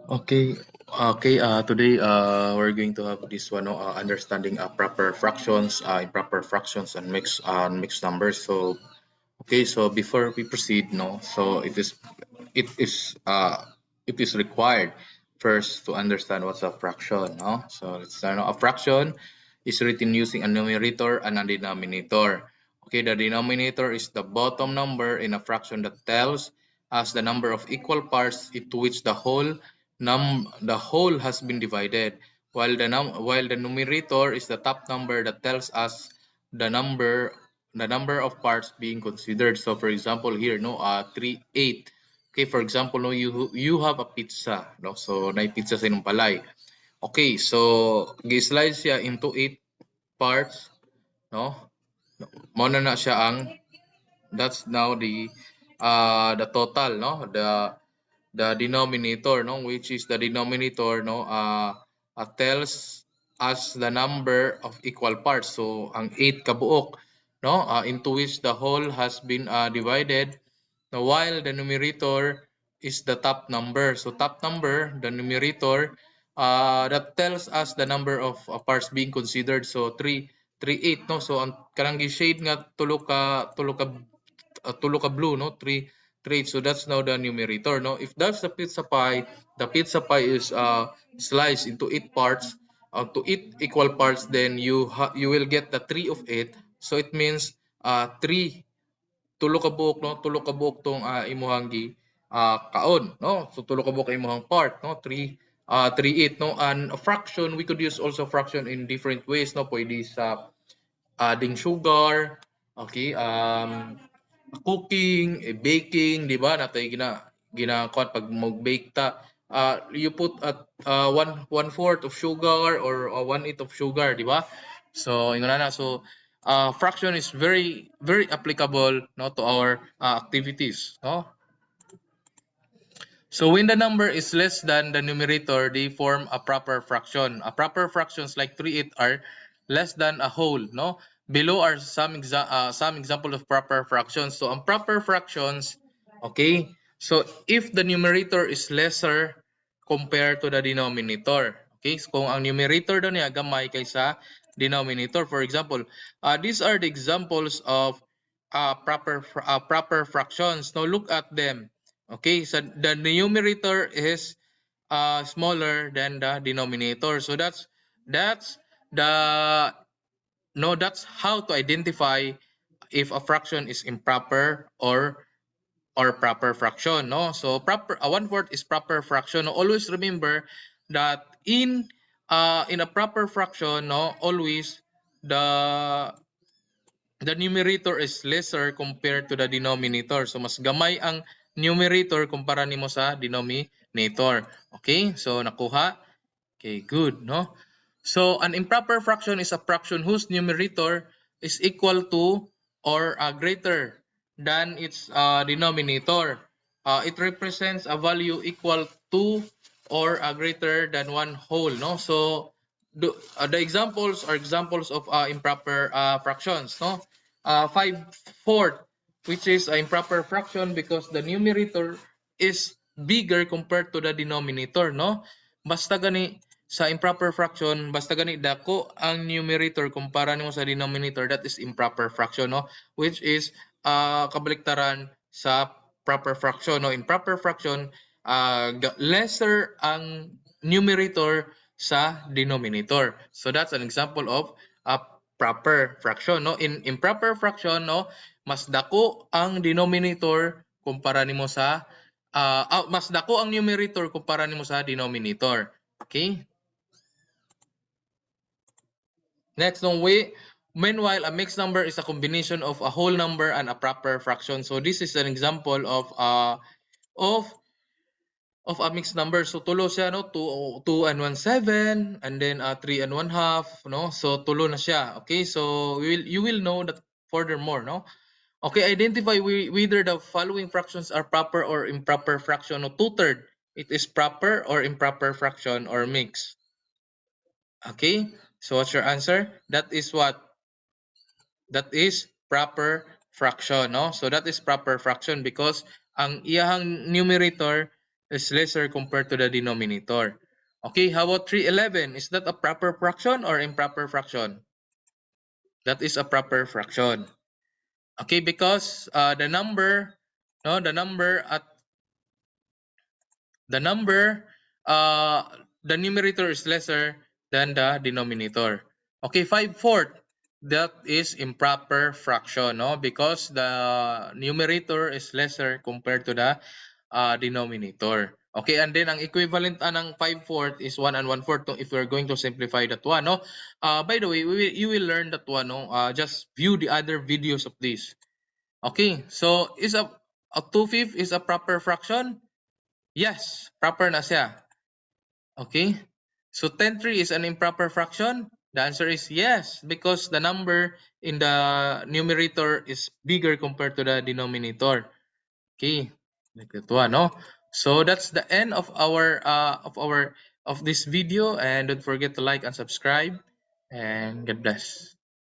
Okay, today we're going to have this one, understanding proper fractions, improper fractions, and mixed numbers. So, okay, so before we proceed, no, so it is uh, it is required first to understand what's a fraction, no. So let's start. A fraction is written using a numerator and a denominator. Okay, the denominator is the bottom number in a fraction that tells us the number of equal parts into which the whole has been divided, while the numerator is the top number that tells us the number the number of parts being considered. So for example here, no, 3, 8. Okay, for example, no, you have a pizza, no, so na pizza sa inyong palay. Okay, so gi-slice siya into 8 parts, no. Mo na siya ang that's now the total, no, the denominator, no, which is the denominator, no, tells us the number of equal parts. So ang 8 kabuok, no, into which the whole has been divided. Now, while the numerator is the top number. So top number, the numerator, that tells us the number of parts being considered. So 3, 3, 8, no. So ang kanang shade nga tulo ka blue, no, 3, 3. So that's now the numerator, no. If that's the pizza pie is sliced into 8 parts, to 8 equal parts, then you will get the 3 of 8. So it means 3 tulo ka buok, no, tulo ka buok tong imuhang kaon, no. So tulo ka buok imuhang part, no, 3, 3, 8, no. And a fraction, we could use also fraction in different ways, no. Pwede sa adding sugar, okay, cooking, baking, di ba? Natay ginakon pag mag-bake ta. You put at 1/4 of sugar or 1/8 of sugar, di ba? So ingon na, so fraction is very very applicable, no, to our activities, no. So when the number is less than the numerator, they form a proper fraction. A proper fractions like 3, 8 are less than a whole, no? Below are some example of proper fractions. So ang proper fractions, okay? So if the numerator is lesser compared to the denominator, okay? So kung ang numerator daw niya gamay kaysa denominator, for example, these are the examples of proper fractions. Now look at them. Okay, so the numerator is smaller than the denominator. So that's the that's how to identify if a fraction is improper or proper fraction, no. So proper 1/4 is proper fraction. No? Always remember that in a proper fraction, no, always the numerator is lesser compared to the denominator. So mas gamay ang numerator kumpara nimo sa denominator. Okay? So nakuha? Okay, good, no? So an improper fraction is a fraction whose numerator is equal to or greater than its denominator. It represents a value equal to or greater than one whole, no? So the examples are examples of improper fractions, no? 5/4, which is an improper fraction because the numerator is bigger compared to the denominator, no? Basta gani sa improper fraction, basta gani dako ang numerator kumpara nimo sa denominator, that is improper fraction, no? Which is kabaliktaran sa proper fraction, no? In proper fraction, lesser ang numerator sa denominator. So that's an example of a proper fraction, no. In improper fraction, no, mas dako ang denominator kumpara nimo sa mas dako ang numerator kumpara nimo sa denominator. Okay? Next, no, meanwhile, a mixed number is a combination of a whole number and a proper fraction. So this is an example of of a mixed number. So tulo siya, no, 2 and 1/7, and then 3 and 1/2, no. So tulo na siya. Okay? So you will know that furthermore, no. Okay, identify whether the following fractions are proper or improper fraction. No, 2/3, it is proper or improper fraction or mixed. Okay? So what's your answer? That is what? That is proper fraction, no? So that is proper fraction because ang iyahang numerator is lesser compared to the denominator. Okay, how about 311? Is that a proper fraction or improper fraction? That is a proper fraction. Okay, because the number at the number the numerator is lesser than the denominator. Okay, 5/4, that is improper fraction, no? Because the numerator is lesser compared to the denominator. Okay, and then ang equivalent ng 5/4 is 1 and 1/4 if we're going to simplify that one, no? By the way, you will learn that one, no? Just view the other videos of this. Okay, so is a 2/5 is a proper fraction? Yes, proper na siya. Okay, so 10/3 is an improper fraction? The answer is yes, because the number in the numerator is bigger compared to the denominator. Okay, like that one, no? So that's the end of our of this video, and don't forget to like and subscribe, and God bless.